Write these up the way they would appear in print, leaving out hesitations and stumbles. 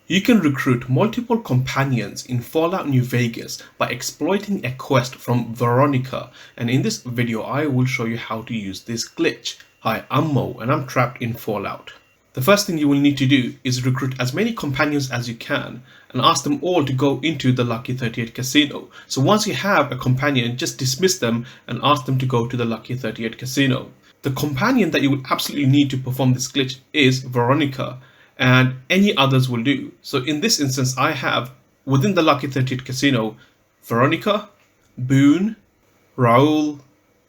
You can recruit multiple companions in Fallout New Vegas by exploiting a quest from Veronica, and in this video I will show you how to use this glitch. Hi, I'm Mo and I'm trapped in Fallout. The first thing you will need to do is recruit as many companions as you can and ask them all to go into the Lucky 38 casino. So once you have a companion, just dismiss them and ask them to go to the Lucky 38 casino. The companion that you will absolutely need to perform this glitch is Veronica, and any others will do. So in this instance I have, within the Lucky 38 casino, Veronica, Boone, Raul,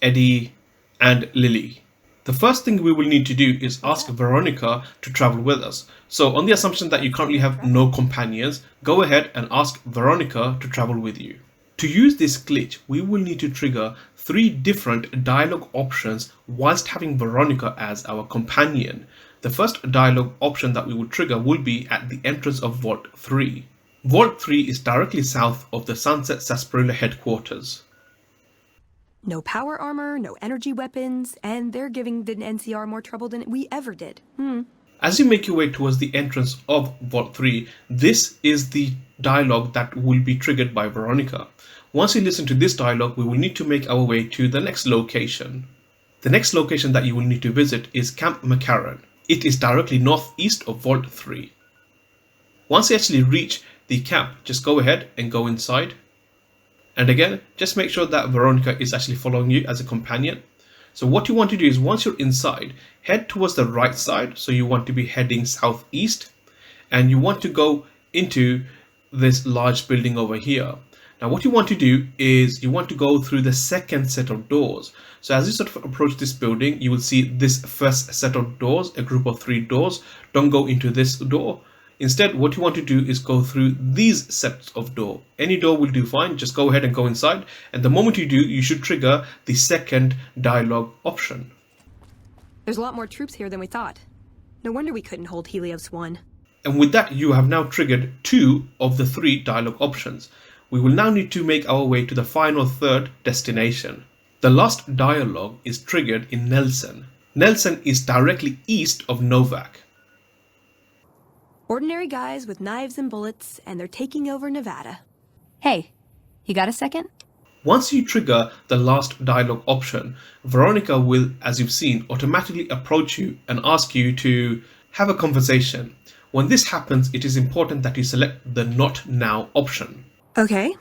Eddie and Lily. The first thing we will need to do is ask Veronica to travel with us. So on the assumption that you currently have no companions, go ahead and ask Veronica to travel with you. To use this glitch, we will need to trigger 3 different dialogue options whilst having Veronica as our companion. The first dialogue option that we will trigger will be at the entrance of Vault 3. Vault 3 is directly south of the Sunset Sarsaparilla headquarters. No power armor, no energy weapons, and they're giving the NCR more trouble than we ever did. As you make your way towards the entrance of Vault 3, this is the dialogue that will be triggered by Veronica. Once you listen to this dialogue, we will need to make our way to the next location. The next location that you will need to visit is Camp McCarran. It is directly northeast of Vault 3. Once you actually reach the camp, just go ahead and go inside. And again, just make sure that Veronica is actually following you as a companion. So what you want to do is, once you're inside, head towards the right side. So you want to be heading southeast and you want to go into this large building over here. Now what you want to do is you want to go through the second set of doors. So as you sort of approach this building, you will see this first set of doors, a group of 3 doors. Don't go into this door. Instead, what you want to do is go through these sets of door. Any door will do fine, just go ahead and go inside. And the moment you do, you should trigger the second dialogue option. There's a lot more troops here than we thought. No wonder we couldn't hold Helios 1. And with that, you have now triggered 2 of the 3 dialogue options. We will now need to make our way to the final third destination. The last dialogue is triggered in Nelson. Nelson is directly east of Novak. Ordinary guys with knives and bullets, and they're taking over Nevada. Hey, you got a second? Once you trigger the last dialogue option, Veronica will, as you've seen, automatically approach you and ask you to have a conversation. When this happens, it is important that you select the Not Now option. Okay.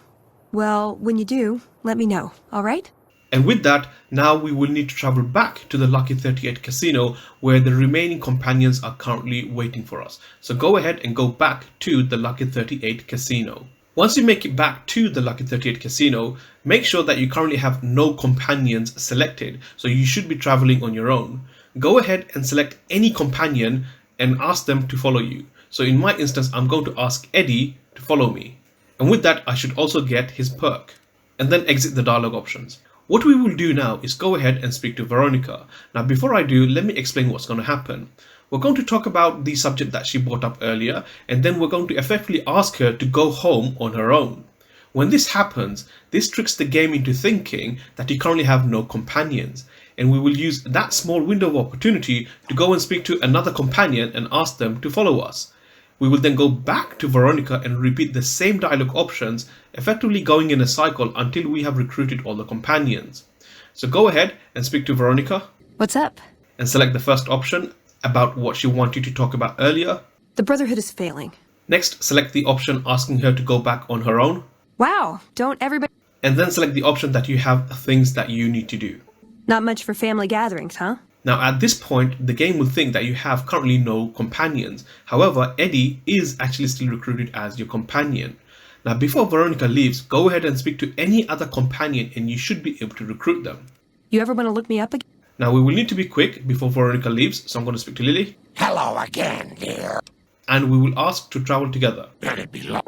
Well, when you do, let me know, alright? And with that, now we will need to travel back to the Lucky 38 casino where the remaining companions are currently waiting for us. So go ahead and go back to the Lucky 38 casino. Once you make it back to the Lucky 38 casino, make sure that you currently have no companions selected, so you should be traveling on your own. Go ahead and select any companion and ask them to follow you. So in my instance, I'm going to ask Eddie to follow me. And with that, I should also get his perk. And then exit the dialogue options. What we will do now is go ahead and speak to Veronica. Now before I do, let me explain what's going to happen. We're going to talk about the subject that she brought up earlier, and then we're going to effectively ask her to go home on her own. When this happens, this tricks the game into thinking that you currently have no companions, and we will use that small window of opportunity to go and speak to another companion and ask them to follow us. We will then go back to Veronica and repeat the same dialogue options, effectively going in a cycle until we have recruited all the companions. So go ahead and speak to Veronica. What's up? And select the first option about what she wanted to talk about earlier. The Brotherhood is failing. Next, select the option asking her to go back on her own. Wow, don't everybody... And then select the option that you have things that you need to do. Not much for family gatherings, huh? Now at this point, the game will think that you have currently no companions. However, Eddie is actually still recruited as your companion. Now before Veronica leaves, go ahead and speak to any other companion and you should be able to recruit them. You ever want to look me up again? Now we will need to be quick before Veronica leaves, so I'm going to speak to Lily. Hello again, dear. And we will ask to travel together. Let it be long.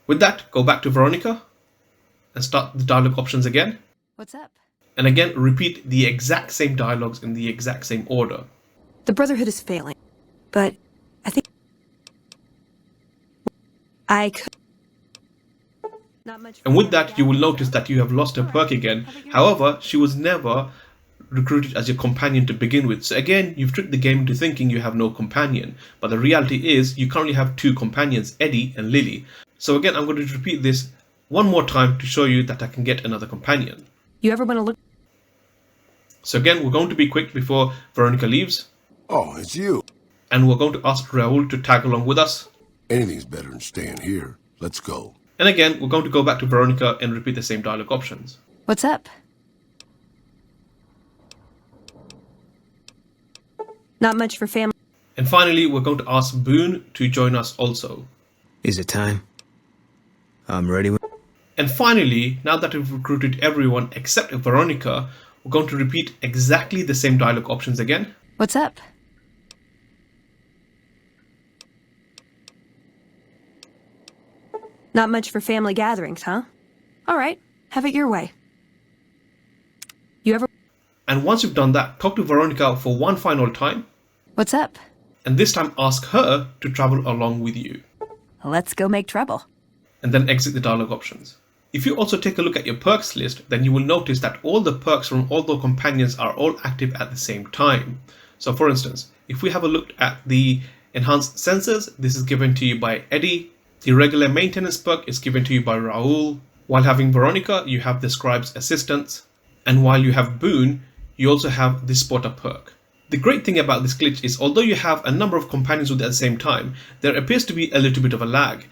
With that, go back to Veronica and start the dialogue options again. What's up? And again, repeat the exact same dialogues in the exact same order. The Brotherhood is failing, but I think I could... And with that, you will notice that you have lost her perk again. However, she was never recruited as your companion to begin with. So again, you've tricked the game into thinking you have no companion, but the reality is you currently have two companions, Eddie and Lily. So again, I'm going to repeat this one more time to show you that I can get another companion. You ever want to look? So again, we're going to be quick before Veronica leaves. Oh, it's you. And we're going to ask Raul to tag along with us. Anything's better than staying here. Let's go. And again, we're going to go back to Veronica and repeat the same dialogue options. What's up? Not much for family. And finally, we're going to ask Boone to join us also. Is it time? I'm ready. And finally, now that we've recruited everyone except Veronica, we're going to repeat exactly the same dialogue options again. What's up? Not much for family gatherings, huh? All right, have it your way. You ever? And once you've done that, talk to Veronica for one final time. What's up? And this time ask her to travel along with you. Let's go make trouble. And then exit the dialogue options. If you also take a look at your perks list, then you will notice that all the perks from all the companions are all active at the same time. So for instance, if we have a look at the enhanced sensors, this is given to you by Eddie. The regular maintenance perk is given to you by Raul. While having Veronica, you have the scribe's assistance. And while you have Boone, you also have the spotter perk. The great thing about this glitch is although you have a number of companions with it at the same time, there appears to be a little bit of a lag.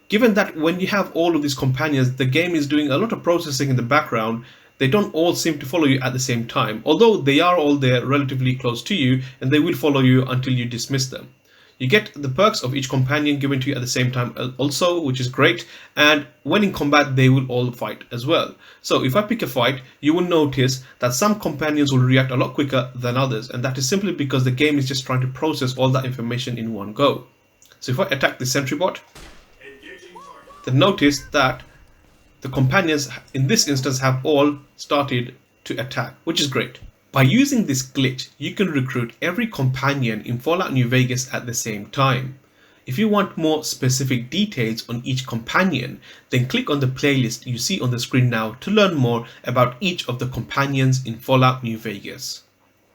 Given that when you have all of these companions, the game is doing a lot of processing in the background, they don't all seem to follow you at the same time, although they are all there relatively close to you and they will follow you until you dismiss them. You get the perks of each companion given to you at the same time also, which is great, and when in combat they will all fight as well. So if I pick a fight, you will notice that some companions will react a lot quicker than others, and that is simply because the game is just trying to process all that information in one go. So if I attack the sentry bot, then notice that the companions in this instance have all started to attack, which is great. By using this glitch, you can recruit every companion in Fallout New Vegas at the same time. If you want more specific details on each companion, then click on the playlist you see on the screen now to learn more about each of the companions in Fallout New Vegas.